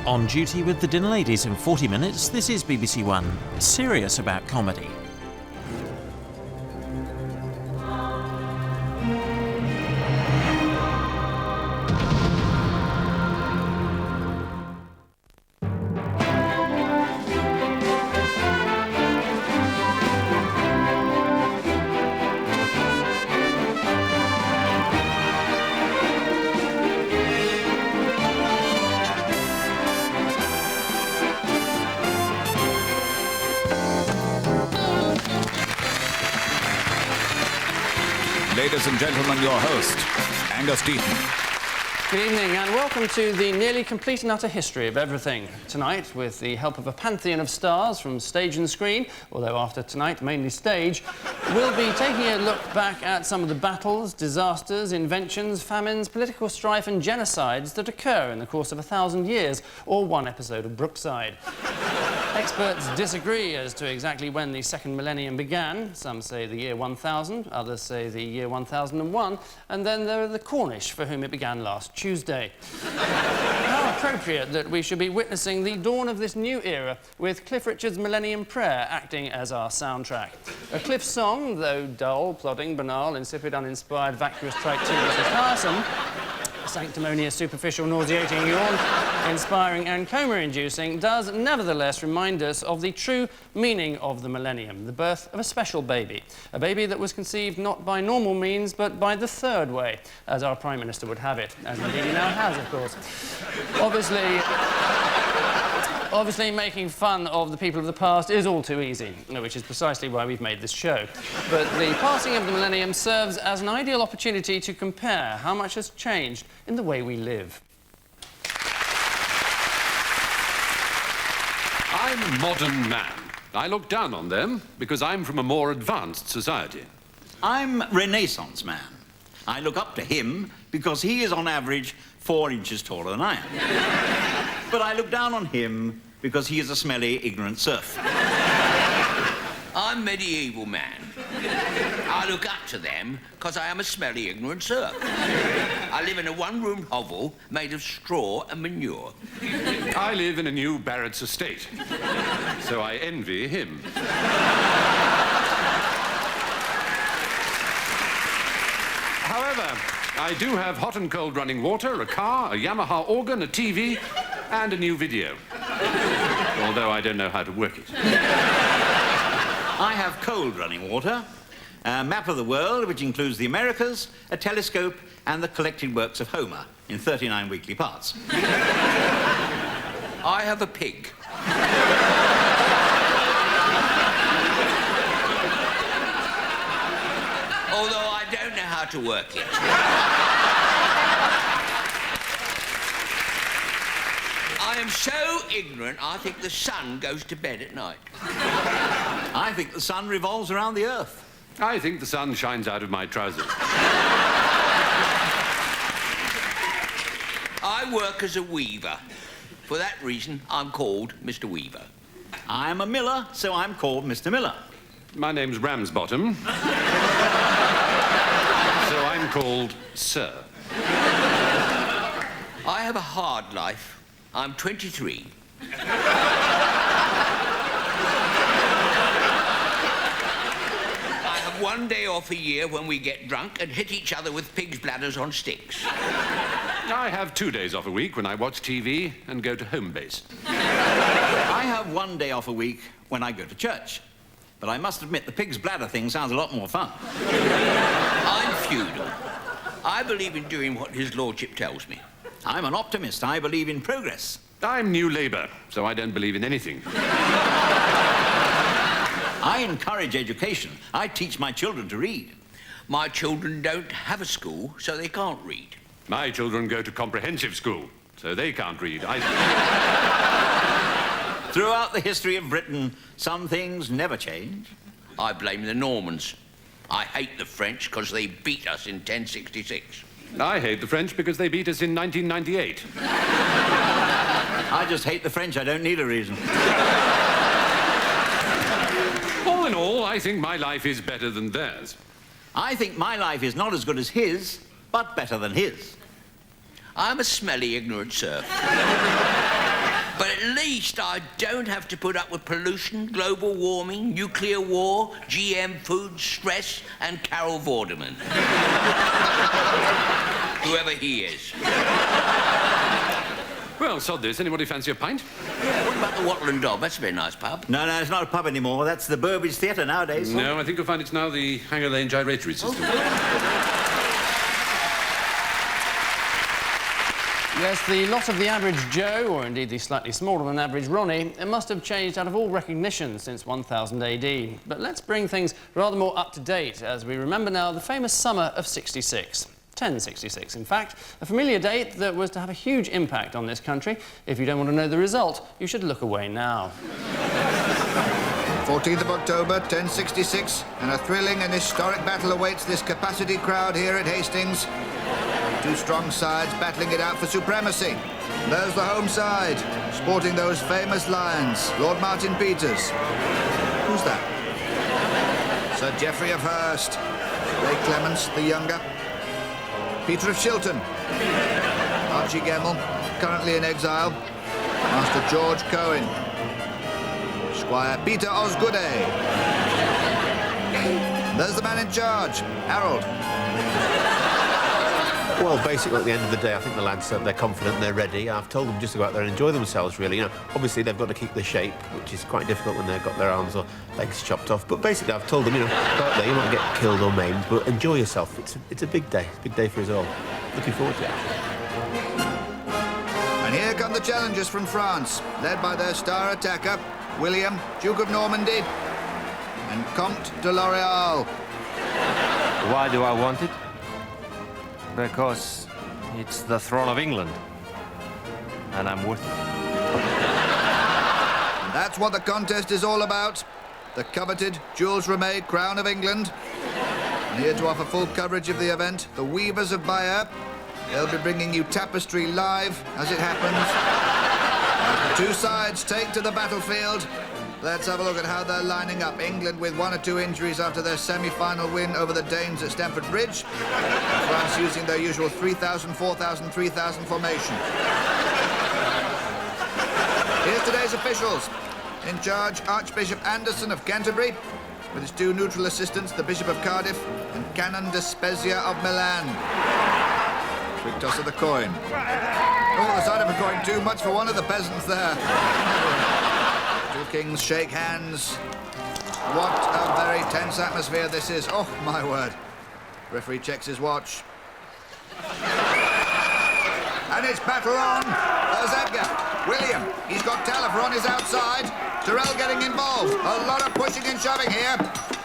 On duty with the dinner ladies in 40 minutes, this is BBC One, serious about comedy. Ladies and gentlemen, your host, Angus Deayton. Good evening and welcome to the nearly complete and utter history of everything. Tonight, with the help of a pantheon of stars from stage and screen, although after tonight mainly stage, we'll be taking a look back at some of the battles, disasters, inventions, famines, political strife and genocides that occur in the course of 1,000 years, or one episode of Brookside. Experts disagree as to exactly when the second millennium began. Some say the year 1000, others say the year 1001, and then there are the Cornish, for whom it began last Tuesday. How appropriate that we should be witnessing the dawn of this new era with Cliff Richard's Millennium Prayer acting as our soundtrack. A Cliff song, though dull, plodding, banal, insipid, uninspired, vacuous, trite, tedious and tiresome, sanctimonious, superficial, nauseating, yawn-inspiring and coma-inducing, does nevertheless remind us of the true meaning of the millennium, the birth of a special baby. A baby that was conceived not by normal means, but by the third way, as our Prime Minister would have it, as indeed he now has, of course. Obviously, making fun of the people of the past is all too easy, which is precisely why we've made this show. But the passing of the millennium serves as an ideal opportunity to compare how much has changed in the way we live. I'm a modern man. I look down on them because I'm from a more advanced society. I'm Renaissance man. I look up to him because he is on average 4 inches taller than I am. But I look down on him because he is a smelly, ignorant serf. I'm medieval man. I look up to them because I am a smelly, ignorant serf. I live in a one-room hovel made of straw and manure. I live in a new Barrett's estate, so I envy him. However, I do have hot and cold running water, a car, a Yamaha organ, a TV, and a new video. Although I don't know how to work it. I have cold running water, a map of the world which includes the Americas, a telescope, and the collected works of Homer in 39 weekly parts. I have a pig. Although I don't know how to work it. I am so ignorant, I think the sun goes to bed at night. I think the sun revolves around the earth. I think the sun shines out of my trousers. I work as a weaver. For that reason, I'm called Mr. Weaver. I'm a miller, so I'm called Mr. Miller. My name's Ramsbottom, so I'm called Sir. I have a hard life. I'm 23. I have one day off a year when we get drunk and hit each other with pig's bladders on sticks. I have 2 days off a week when I watch TV and go to home base. I have 1 day off a week when I go to church. But I must admit, the pig's bladder thing sounds a lot more fun. I'm feudal. I believe in doing what his lordship tells me. I'm an optimist. I believe in progress. I'm New Labour, so I don't believe in anything. I encourage education. I teach my children to read. My children don't have a school, so they can't read. My children go to comprehensive school, so they can't read either. Throughout the history of Britain, some things never change. I blame the Normans. I hate the French because they beat us in 1066. I hate the French because they beat us in 1998. I just hate the French. I don't need a reason. All in all, I think my life is better than theirs. I think my life is not as good as his, but better than his. I'm a smelly, ignorant serf. But at least I don't have to put up with pollution, global warming, nuclear war, GM food, stress, and Carol Vorderman. Whoever he is. Well, sod this. Anybody fancy a pint? Yeah, what about the Wattle and Dob? That's a very nice pub. No, it's not a pub anymore. That's the Burbage Theatre nowadays. No, I think you'll find it's now the Hanger Lane Gyratory System. Yes, the lot of the average Joe, or indeed the slightly smaller than average Ronnie, it must have changed out of all recognition since 1000 AD. But let's bring things rather more up to date as we remember now the famous summer of 66. 1066, in fact, a familiar date that was to have a huge impact on this country. If you don't want to know the result, you should look away now. 14th of October, 1066, and a thrilling and historic battle awaits this capacity crowd here at Hastings. Two strong sides battling it out for supremacy. There's the home side, sporting those famous lions. Lord Martin Peters. Who's that? Sir Geoffrey of Hurst. Ray Clements, the younger. Peter of Shilton. Archie Gemmell, currently in exile. Master George Cohen. Squire Peter Osgoode. There's the man in charge, Harold. Well, basically, at the end of the day, I think the lads said they're confident, they're ready. I've told them just to go out there and enjoy themselves, really. You know, obviously, they've got to keep the shape, which is quite difficult when they've got their arms or legs chopped off. But basically, I've told them, you know, go out there, you might get killed or maimed, but enjoy yourself. It's a big day. It's a big day for us all. Looking forward to it, actually. And here come the challengers from France, led by their star attacker, William, Duke of Normandy, and Comte de L'Oréal. Why do I want it? Because it's the throne of England, and I'm worth it. That's what the contest is all about. The coveted Jules Rimet Crown of England. And here to offer full coverage of the event, the Weavers of Bayeux. They'll be bringing you tapestry live as it happens. As the two sides take to the battlefield, let's have a look at how they're lining up. England with 1 or 2 injuries after their semi-final win over the Danes at Stamford Bridge. France using their usual 3,000, 4,000, 3,000 formation. Here's today's officials. In charge, Archbishop Anderson of Canterbury, with his 2 neutral assistants, the Bishop of Cardiff and Canon de Spezia of Milan. Quick toss of the coin. Oh, the side of a coin too much for one of the peasants there. 2 kings shake hands. What a very tense atmosphere this is. Oh, my word. Referee checks his watch. And it's battle on. There's Edgar. William. He's got Taillefer on his outside. Tyrrell getting involved. A lot of pushing and shoving here.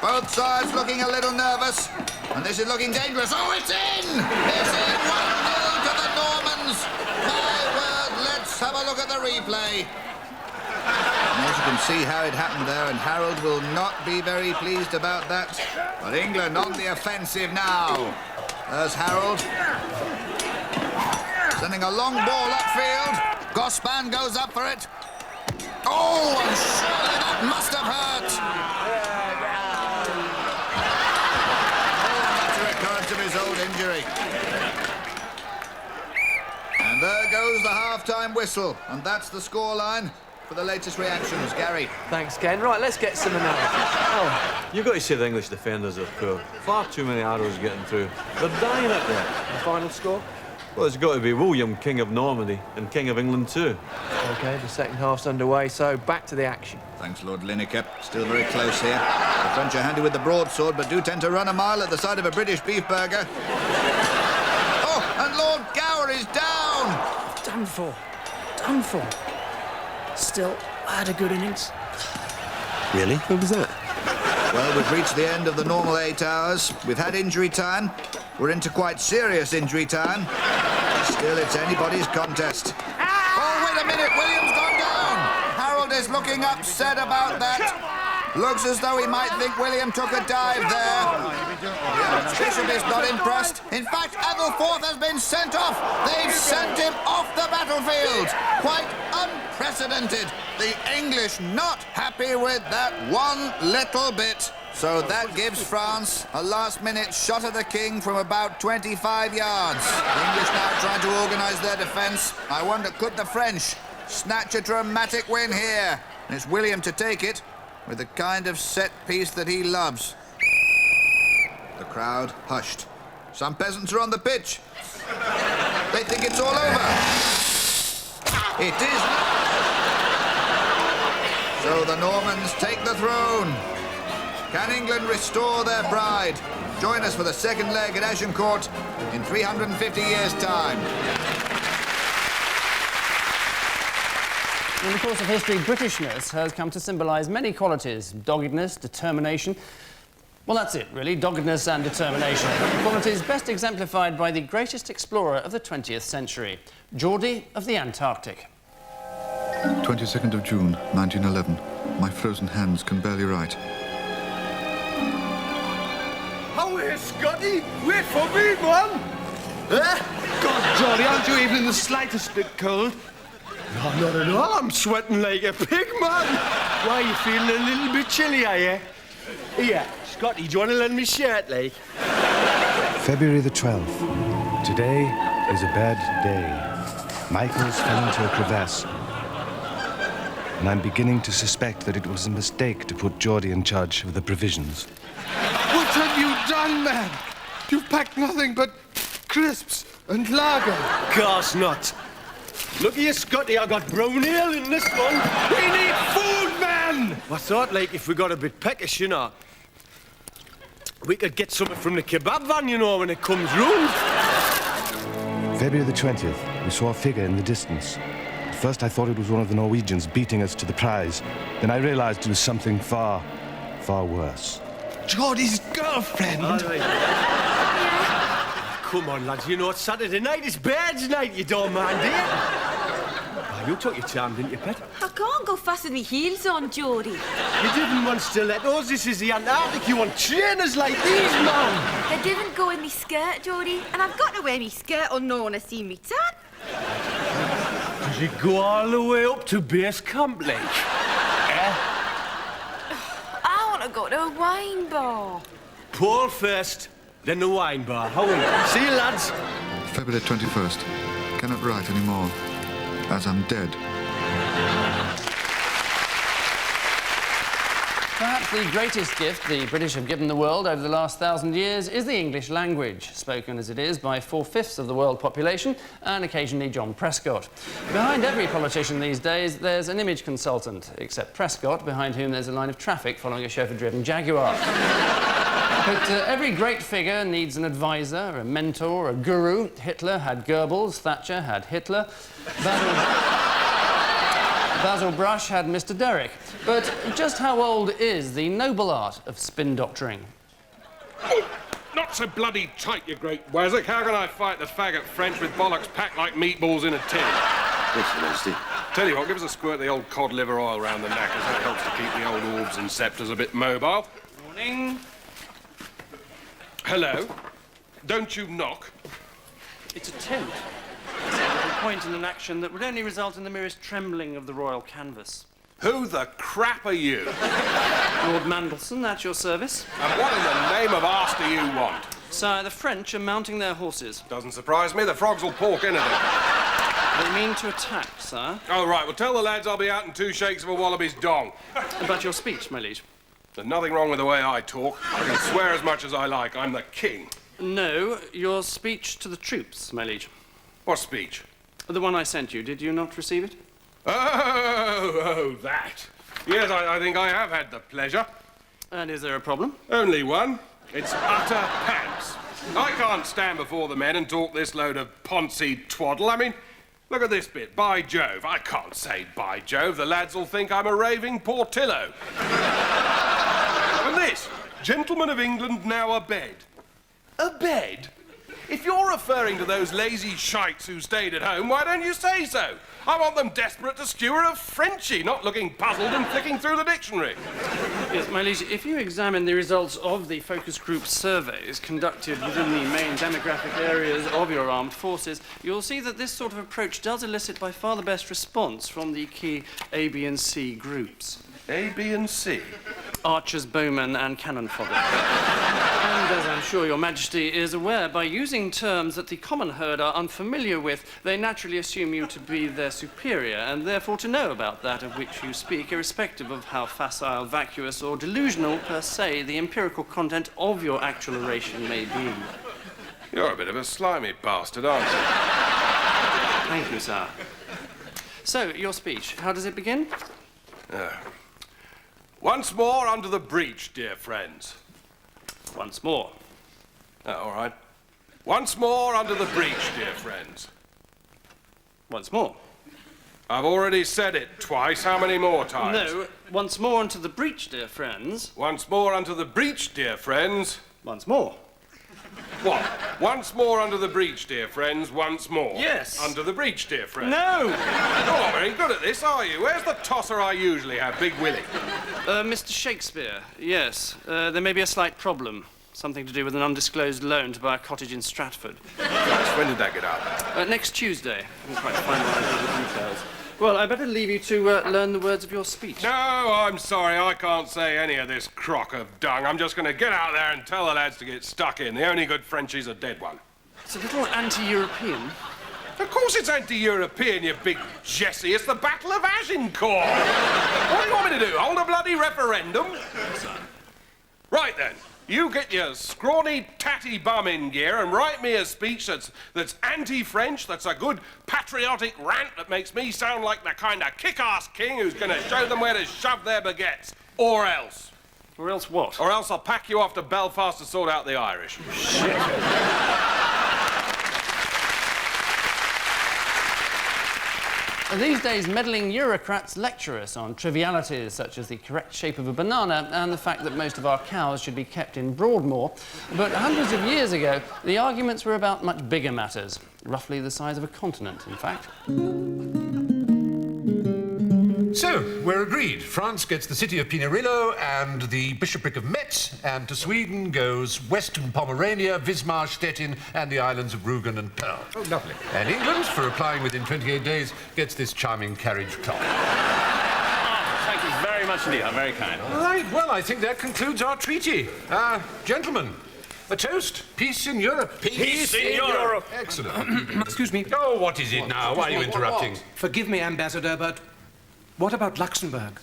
Both sides looking a little nervous. And this is looking dangerous. Oh, it's in! It's in! 1-0 to the Normans. My word, let's have a look at the replay. And as you can see how it happened there, and Harold will not be very pleased about that. But England on the offensive now. There's Harold. Sending a long ball upfield. Gospan goes up for it. Oh, and surely that must have hurt. Oh, that's a recurrence of his old injury. And there goes the half-time whistle. And that's the scoreline for the latest reactions. Gary. Thanks, Ken. Right, let's get some analysis. Oh, you've got to say the English defenders are poor. Far too many arrows getting through. They're dying up there. The final score? Well, it's got to be William, King of Normandy, and King of England too. OK, the second half's underway, so back to the action. Thanks, Lord Lineker. Still very close here. The French are handy with the broadsword, but do tend to run a mile at the side of a British beef burger. Oh, and Lord Gower is down! Done for. Done for. Still, I had a good innings. Really? What was that? Well, we've reached the end of the normal 8 hours. We've had injury time. We're into quite serious injury time. Still, it's anybody's contest. Oh, wait a minute. William's gone down. Harold is looking upset about that. Looks as though he might think William took a dive there. The Archbishop is not impressed. In fact, Adelforth has been sent off. They've sent him off the battlefield. Quite unprecedented. The English not happy with that one little bit. So that gives France a last-minute shot at the king from about 25 yards. The English now trying to organise their defence. I wonder, could the French snatch a dramatic win here. And it's William to take it with the kind of set piece that he loves. The crowd hushed. Some peasants are on the pitch. They think it's all over. It is. So the Normans take the throne. Can England restore their pride? Join us for the second leg at Agincourt in 350 years' time. In the course of history, Britishness has come to symbolise many qualities: doggedness, determination. Well, that's it, really, doggedness and determination. Qualities best exemplified by the greatest explorer of the 20th century, Geordie of the Antarctic. 22nd of June, 1911. My frozen hands can barely write. How is Scotty? Wait for me, man! God, Johnny, aren't you even in the slightest bit cold? No, not at all. I'm sweating like a pig, man. Why, you feeling a little bit chilly, are you? Here, Scotty, do you want to lend me shirt, like? February the 12th. Today is a bad day. Michael's fell into a crevasse. And I'm beginning to suspect that it was a mistake to put Geordie in charge of the provisions. What have you done, man? You've packed nothing but crisps and lager. Course not. Look at you, Scotty, I got brown ale in this one. We need food, man! I thought, like, if we got a bit peckish, you know, we could get something from the kebab van, you know, when it comes round. February the 20th, we saw a figure in the distance. At first I thought it was one of the Norwegians beating us to the prize. Then I realised it was something far, far worse. Geordie's girlfriend? All right. Come on, lads, you know it's Saturday night, it's Bird's night, you don't mind, do you? Oh, you took your time, didn't you, pet? I can't go fast with my heels on, Geordie. You didn't want stilettos, this is the Antarctic, you want trainers like these, man! They didn't go in me skirt, Geordie, and I've got to wear me skirt or no one has seen me tan. Does it go all the way up to base camp, like? I want to go to a wine bar. Paul first, then the wine bar. How are you? See you, lads. February 21st. Cannot write anymore, as I'm dead. Perhaps the greatest gift the British have given the world over the last 1,000 years is the English language, spoken as it is by 4/5 of the world population and occasionally John Prescott. Behind every politician these days, there's an image consultant, except Prescott, behind whom there's a line of traffic following a chauffeur-driven Jaguar. But every great figure needs an advisor, a mentor, a guru. Hitler had Goebbels, Thatcher had Hitler, Basil Brush had Mr. Derrick. But just how old is the noble art of spin doctoring? Oh, not so bloody tight, you great wazzock. How can I fight the faggot French with bollocks packed like meatballs in a tin? Yes, Your Majesty. Tell you what, give us a squirt of the old cod liver oil round the knackers. That helps to keep the old orbs and sceptres a bit mobile. Morning. Hello? Don't you knock? It's a tent. It's a little point in an action that would only result in the merest trembling of the royal canvas. Who the crap are you? Lord Mandelson, at your service. And what in the name of arse do you want? Sire, the French are mounting their horses. Doesn't surprise me. The frogs will pork anything. They mean to attack, sire. Oh, right. Well, tell the lads I'll be out in 2 shakes of a wallaby's dong. About your speech, my liege. There's nothing wrong with the way I talk. I can swear as much as I like. I'm the king. No, your speech to the troops, my liege. What speech? The one I sent you. Did you not receive it? Oh, that. Yes, I think I have had the pleasure. And is there a problem? Only one. It's utter pants. I can't stand before the men and talk this load of poncy twaddle. I mean, look at this bit. By Jove. I can't say by Jove. The lads will think I'm a raving Portillo. And this. Gentlemen of England now abed. Abed? If you're referring to those lazy shites who stayed at home, why don't you say so? I want them desperate to skewer a Frenchie, not looking puzzled and flicking through the dictionary. Yes, my liege, if you examine the results of the focus group surveys conducted within the main demographic areas of your armed forces, you'll see that this sort of approach does elicit by far the best response from the key A, B and C groups. A, B and C? archers, bowmen, and cannon fodder. And as I'm sure your majesty is aware, by using terms that the common herd are unfamiliar with, they naturally assume you to be their superior, and therefore to know about that of which you speak, irrespective of how facile, vacuous, or delusional, per se, the empirical content of your actual oration may be. You're a bit of a slimy bastard, aren't you? Thank you, sir. So, your speech, how does it begin? Once more under the breach, dear friends. Once more. Oh, all right. Once more under the breach, dear friends. Once more. I've already said it twice. How many more times? No, once more unto the breach, dear friends. Once more unto the breach, dear friends. Once more. What? Once more under the breach, dear friends, once more. Yes. Under the breach, dear friends. No! You're not very good at this, are you? Where's the tosser I usually have, Big Willie? Mr. Shakespeare, yes. There may be a slight problem. Something to do with an undisclosed loan to buy a cottage in Stratford. When did that get up? Next Tuesday. I haven't quite finalised all the details. Well, I better leave you to learn the words of your speech. No, I'm sorry, I can't say any of this crock of dung. I'm just going to get out there and tell the lads to get stuck in. The only good Frenchie's a dead one. It's a little anti-European. Of course it's anti-European, you big Jessie. It's the Battle of Agincourt. What do you want me to do, hold a bloody referendum? Right then. You get your scrawny, tatty bum in gear and write me a speech that's anti-French, that's a good patriotic rant that makes me sound like the kind of kick-ass king who's going to show them where to shove their baguettes. Or else. Or else what? Or else I'll pack you off to Belfast to sort out the Irish. Shit. These days, meddling Eurocrats lecture us on trivialities such as the correct shape of a banana and the fact that most of our cows should be kept in Broadmoor. But hundreds of years ago, the arguments were about much bigger matters, roughly the size of a continent, in fact. So, we're agreed. France gets the city of Pinerolo and the bishopric of Metz, and to Sweden goes Western Pomerania, Wismar, Stettin, and the islands of Rügen and Pearl. Oh, lovely. And England, for applying within 28 days, gets this charming carriage clock. Thank you very much indeed. I'm very kind. All right, well, I think that concludes our treaty. Gentlemen, a toast. Peace in Europe. Peace in Europe. Excellent. Excuse me. Oh, what is it now? Why are you interrupting? Forgive me, Ambassador, but what about Luxembourg?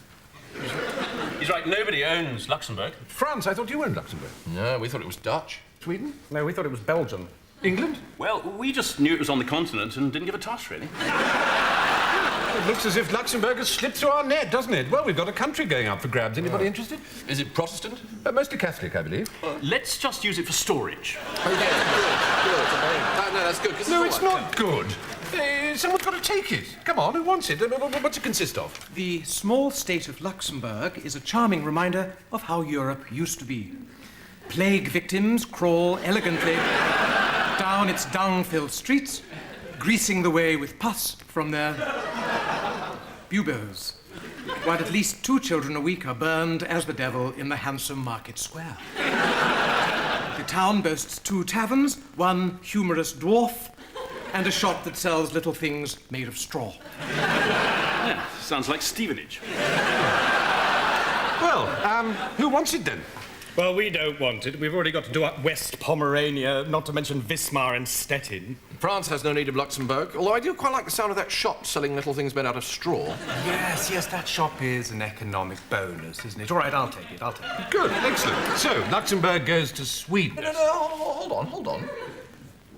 He's right, nobody owns Luxembourg. France, I thought you owned Luxembourg. No, we thought it was Dutch. Sweden? No, we thought it was Belgium. England? Well, we just knew it was on the continent and didn't give a toss, really. It looks as if Luxembourg has slipped through our net, doesn't it? Well, we've got a country going up for grabs. Anybody interested? Is it Protestant? Mostly Catholic, I believe. Let's just use it for storage. Oh, yeah, good. No, that's good. No, it's not good. Someone's got to take it. Come on, who wants it? What's it consist of? The small state of Luxembourg is a charming reminder of how Europe used to be. Plague victims crawl elegantly down its dung-filled streets, greasing the way with pus from their buboes, while at least 2 children a week are burned as the devil in the handsome market square. The town boasts 2 taverns, one humorous dwarf, and a shop that sells little things made of straw. Yeah, sounds like Stevenage. Well, who wants it then? Well, we don't want it. We've already got to do up West Pomerania, not to mention Wismar and Stettin. France has no need of Luxembourg, although I do quite like the sound of that shop selling little things made out of straw. Yes, that shop is an economic bonus, isn't it? All right, I'll take it. Good, excellent. So, Luxembourg goes to Sweden. No, hold on.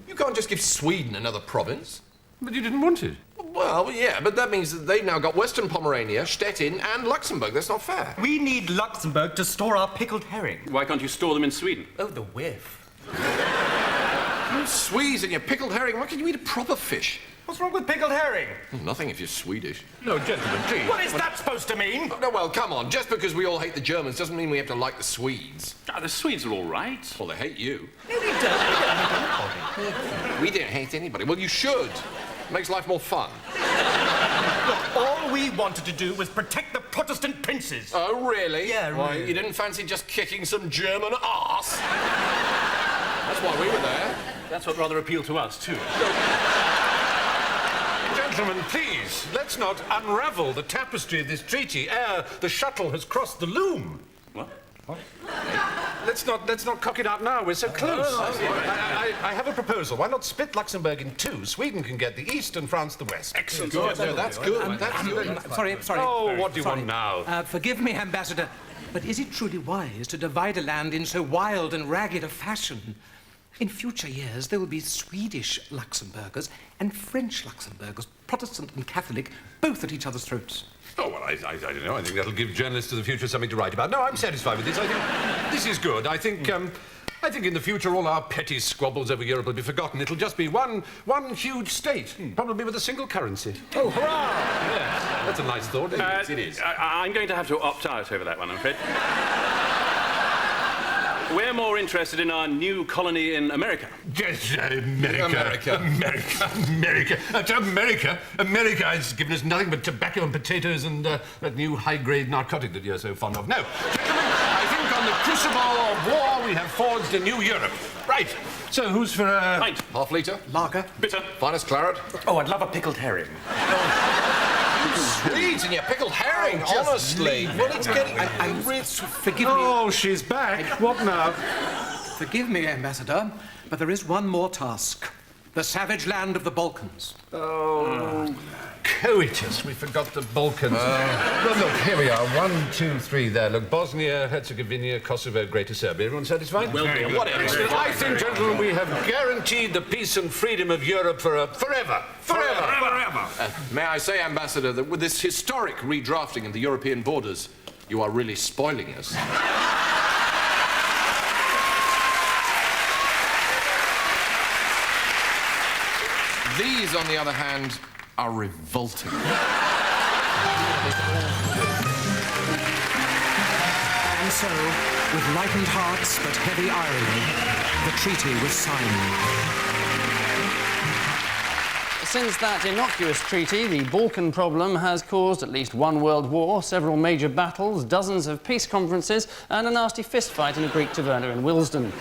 You can't just give Sweden another province. But you didn't want it. Well, yeah, but that means that they've now got Western Pomerania, Stettin, and Luxembourg. That's not fair. We need Luxembourg to store our pickled herring. Why can't you store them in Sweden? Oh, the whiff. You Swedes and your pickled herring. Why can't you eat a proper fish? What's wrong with pickled herring? Nothing if you're Swedish. No, gentlemen, please. What is that supposed to mean? No, well, come on. Just because we all hate the Germans doesn't mean we have to like the Swedes. The Swedes are all right. Well, they hate you. No, we don't. We don't hate anybody. We don't hate anybody. Well, you should. It makes life more fun. Look, all we wanted to do was protect the Protestant princes. Oh, really? Yeah, really. Why, you didn't fancy just kicking some German arse? That's why we were there. That's what rather appealed to us, too. Gentlemen, please, let's not unravel the tapestry of this treaty ere the shuttle has crossed the loom. What? What? Let's not cock it out now. We're so close. I have a proposal. Why not split Luxembourg in two? Sweden can get the east and France the west. Excellent. Good. No, that's good. That's good. Sorry. Oh, what do you want now? Forgive me, Ambassador, but is it truly wise to divide a land in so wild and ragged a fashion? In future years, there will be Swedish Luxembourgers and French Luxembourgers, Protestant and Catholic, both at each other's throats. Oh, well, I don't know. I think that'll give journalists of the future something to write about. No, I'm satisfied with this. I think this is good. I think in the future all our petty squabbles over Europe will be forgotten. It'll just be one huge state, probably with a single currency. Oh, hurrah! Yes, that's a nice thought. It is. I'm going to have to opt out over that one, I'm afraid. We're more interested in our new colony in America. Yes, America. America has given us nothing but tobacco and potatoes and that new high-grade narcotic that you're so fond of. No, gentlemen, I think on the crucible of war we have forged a new Europe. Right, so who's for a... Pint. Half litre. Lager. Bitter. Finest claret. Oh, I'd love a pickled herring. Swedes and your pickled herring, honestly. Well, it's getting... Forgive me. Oh, she's back. What now? Forgive me, Ambassador, but there is one more task. The savage land of the Balkans. Oh, coitus. We forgot the Balkans. Well, look, here we are. 1, 2, 3 there. Look, Bosnia, Herzegovina, Kosovo, Greater Serbia. Everyone satisfied? Well, whatever. I think, gentlemen, we have guaranteed the peace and freedom of Europe for forever. May I say, Ambassador, that with this historic redrafting of the European borders, you are really spoiling us. These, on the other hand, are revolting. And so, with lightened hearts but heavy irony, the treaty was signed. Since that innocuous treaty, the Balkan problem has caused at least one world war, several major battles, dozens of peace conferences, and a nasty fistfight in a Greek taverna in Willesden.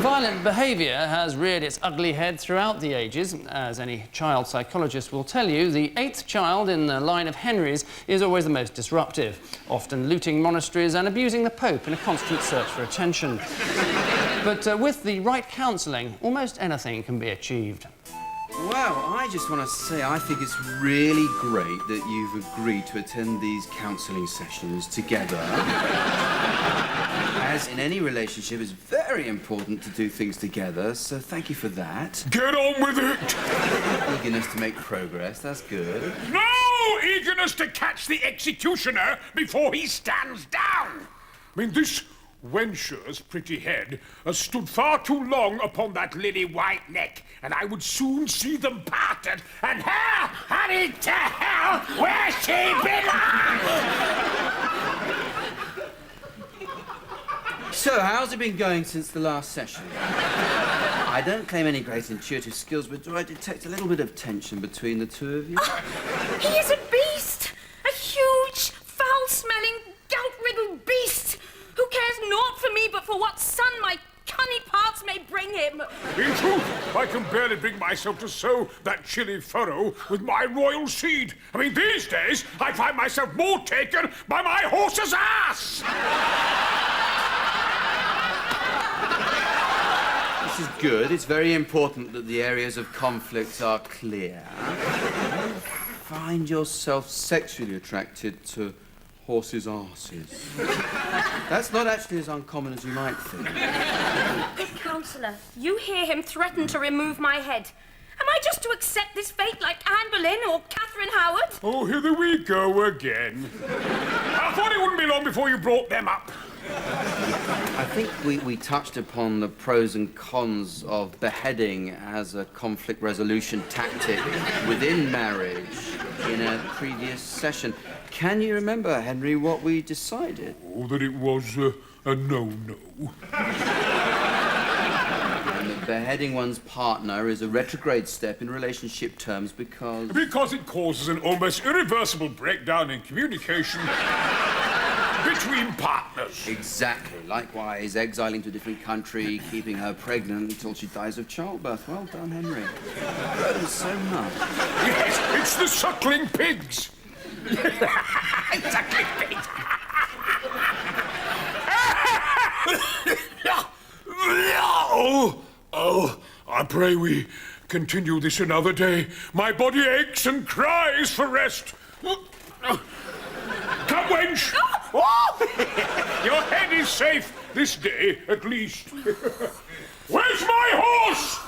Violent behaviour has reared its ugly head throughout the ages. As any child psychologist will tell you, the 8th child in the line of Henrys is always the most disruptive, often looting monasteries and abusing the Pope in a constant search for attention. But with the right counselling, almost anything can be achieved. Well, I just want to say I think it's really great that you've agreed to attend these counselling sessions together. As in any relationship, it's very important to do things together, so thank you for that. Get on with it! Eagerness to make progress, that's good. No eagerness to catch the executioner before he stands down! I mean, this wench's pretty head has stood far too long upon that lily white neck, and I would soon see them parted, and her hurried to hell where she belongs! So, how's it been going since the last session? I don't claim any great intuitive skills, but do I detect a little bit of tension between the two of you? He is a beast! A huge, foul-smelling, gout-riddled beast! Who cares naught for me but for what son my cunning parts may bring him? In truth, I can barely bring myself to sow that chilly furrow with my royal seed. I mean, these days, I find myself more taken by my horse's ass! This is good. It's very important that the areas of conflict are clear. Find yourself sexually attracted to horses' arses. That's not actually as uncommon as you might think. Councillor, you hear him threaten to remove my head. Am I just to accept this fate like Anne Boleyn or Catherine Howard? Oh, here we go again. I thought it wouldn't be long before you brought them up. I think we touched upon the pros and cons of beheading as a conflict resolution tactic within marriage in a previous session. Can you remember, Henry, what we decided? Oh, that it was a no-no. And that beheading one's partner is a retrograde step in relationship terms because... Because it causes an almost irreversible breakdown in communication between partners. Exactly. Likewise, exiling to a different country, keeping her pregnant until she dies of childbirth. Well done, Henry. Grows so much. Yes, it's the suckling pigs. Suckling pigs. Oh, I pray we continue this another day. My body aches and cries for rest. Come, wench! Your head is safe this day, at least. Where's my horse?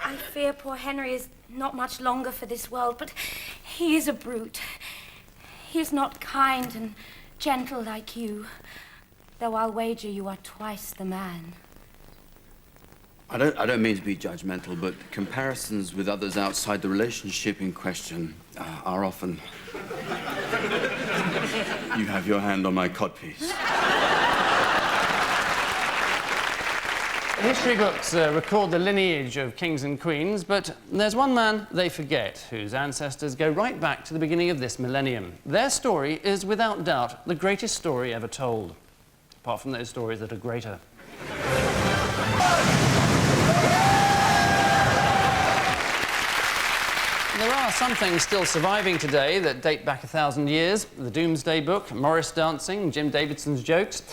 I fear poor Henry is not much longer for this world, but he is a brute. He is not kind and gentle like you, though I'll wager you are twice the man. I don't mean to be judgmental, but comparisons with others outside the relationship in question are often... You have your hand on my codpiece. History books record the lineage of kings and queens, but there's one man they forget, whose ancestors go right back to the beginning of this millennium. Their story is, without doubt, the greatest story ever told, apart from those stories that are greater. There are some things still surviving today that date back 1,000 years. The Doomsday Book, Morris dancing, Jim Davidson's jokes.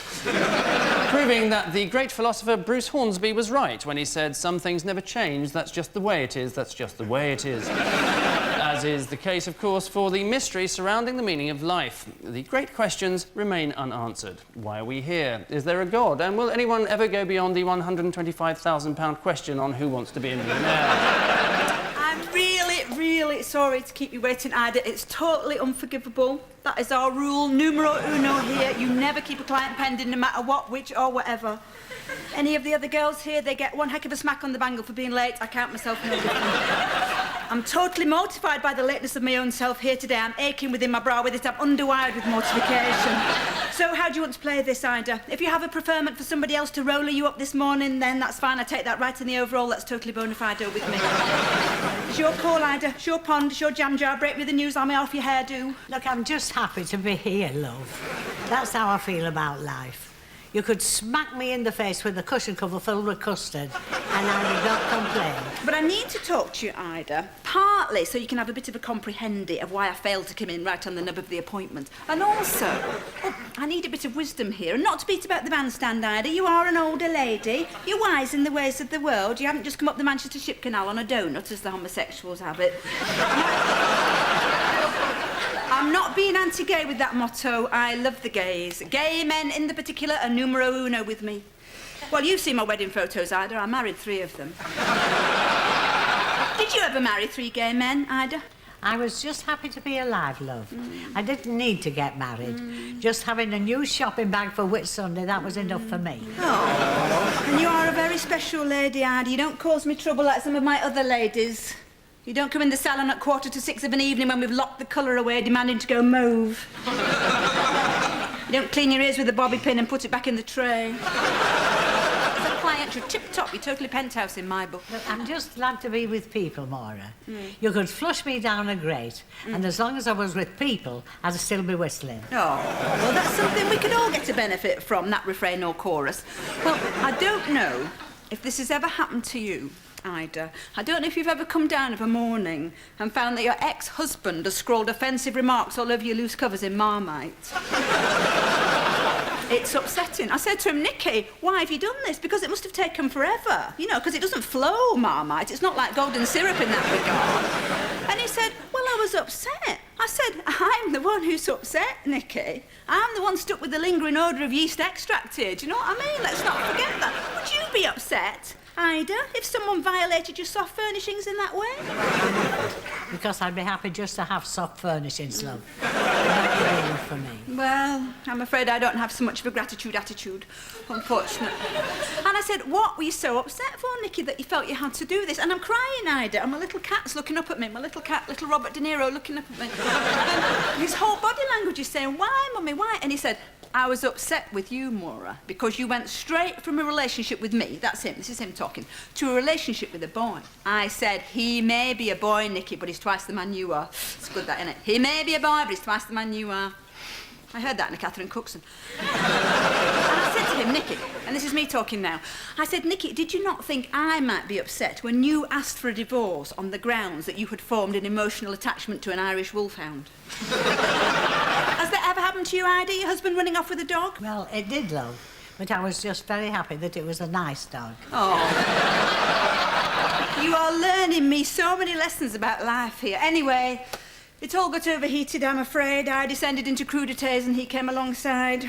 Proving that the great philosopher Bruce Hornsby was right when he said, some things never change, that's just the way it is, that's just the way it is. As is the case, of course, for the mystery surrounding the meaning of life. The great questions remain unanswered. Why are we here? Is there a God? And will anyone ever go beyond the £125,000 question on who wants to be a millionaire? I'm really sorry to keep you waiting, Ida. It's totally unforgivable. That is our rule, numero uno here. You never keep a client pending, no matter what, which, or whatever. Any of the other girls here, they get one heck of a smack on the bangle for being late. I count myself no different. I'm totally mortified by the lateness of my own self here today. I'm aching within my brow with it. I'm underwired with mortification. So how do you want to play this, Ida? If you have a preferment for somebody else to roller you up this morning, then that's fine. I take that right in the overall. That's totally bona fide with me. It's your call, Ida. It's your pond. It's your jam jar. Break me the news. I'm off your hairdo. Look, I'm just happy to be here, love. That's how I feel about life. You could smack me in the face with a cushion cover filled with custard, and I would not complain. But I need to talk to you, Ida, partly so you can have a bit of a comprehendy of why I failed to come in right on the nub of the appointment. And also, I need a bit of wisdom here, and not to beat about the bandstand, Ida. You are an older lady. You're wise in the ways of the world. You haven't just come up the Manchester Ship Canal on a donut, as the homosexuals have it. I'm not being anti-gay with that motto. I love the gays. Gay men, in the particular, are numero uno with me. Well, you've seen my wedding photos, Ida. I married 3 of them. Did you ever marry 3 gay men, Ida? I was just happy to be alive, love. I didn't need to get married. Just having a new shopping bag for Whit Sunday, that was enough for me. Oh, and you are a very special lady, Ida. You don't cause me trouble like some of my other ladies. You don't come in the salon at 5:45 of an evening when we've locked the colour away, demanding to go mauve. You don't clean your ears with a bobby pin and put it back in the tray. As a client, you're tip-top. You're totally penthouse in my book. Look, I'm just glad to be with people, Maura. You could flush me down a grate, and as long as I was with people, I'd still be whistling. Oh, well, that's something we could all get a benefit from, that refrain or chorus. Well, I don't know if this has ever happened to you, Ida. I don't know if you've ever come down of a morning and found that your ex-husband has scrawled offensive remarks all over your loose covers in Marmite. It's upsetting. I said to him, Nicky, why have you done this? Because it must have taken forever. You know, because it doesn't flow, Marmite. It's not like golden syrup in that regard. And he said, well, I was upset. I said, I'm the one who's upset, Nicky. I'm the one stuck with the lingering odour of yeast extract here. Do you know what I mean? Let's not forget that. Would you be upset, Ida, if someone violated your soft furnishings in that way? Because I'd be happy just to have soft furnishings, love. That would be enough for me. Well, I'm afraid I don't have so much of a gratitude attitude, unfortunately. And I said, what were you so upset for, Nicky, that you felt you had to do this? And I'm crying, Ida, and my little cat's looking up at me. My little cat, little Robert De Niro, looking up at me. And his whole body language is saying, why, Mummy, why? And he said, I was upset with you, Maura, because you went straight from a relationship with me, that's him, this is him talking, to a relationship with a boy. I said, he may be a boy, Nicky, but he's twice the man you are. It's good, that, innit? He may be a boy, but he's twice the man you are. I heard that in a Catherine Cookson. And I said to him, Nicky, and this is me talking now, I said, Nicky, did you not think I might be upset when you asked for a divorce on the grounds that you had formed an emotional attachment to an Irish wolfhound? Has that ever happened to you, Ida? Your husband running off with a dog? Well, it did, love. But I was just very happy that it was a nice dog. Oh. You are learning me so many lessons about life here. Anyway, it's all got overheated, I'm afraid. I descended into crudités and he came alongside.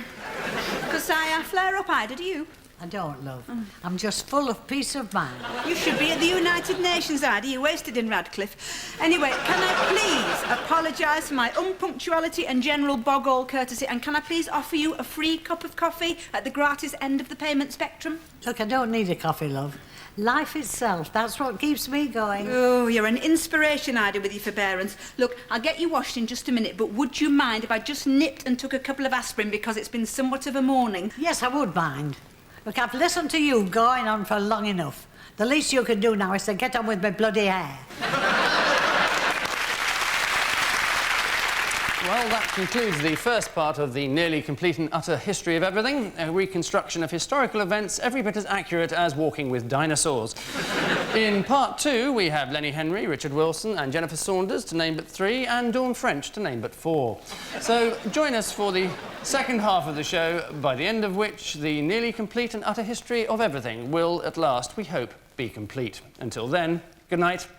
Because I flare up, Ida, do you? I don't, love. I'm just full of peace of mind. You should be at the United Nations, Ida. You're wasted in Radcliffe. Anyway, can I please apologise for my unpunctuality and general bog-all courtesy, and can I please offer you a free cup of coffee at the gratis end of the payment spectrum? Look, I don't need a coffee, love. Life itself, that's what keeps me going. Oh, you're an inspiration, Ida, with your forbearance. Look, I'll get you washed in just a minute, but would you mind if I just nipped and took a couple of aspirin because it's been somewhat of a morning? Yes, I would mind. Look, I've listened to you going on for long enough. The least you can do now is to get on with my bloody hair. Well, that concludes the first part of the nearly complete and utter history of everything, a reconstruction of historical events every bit as accurate as walking with dinosaurs. In part 2, we have Lenny Henry, Richard Wilson and Jennifer Saunders, to name but 3, and Dawn French, to name but 4. So join us for the second half of the show, by the end of which the nearly complete and utter history of everything will, at last, we hope, be complete. Until then, good night.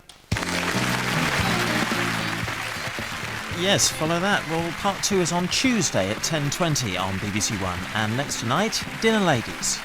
Yes, follow that. Well, part 2 is on Tuesday at 10:20 on BBC One. And next tonight, Dinner Ladies.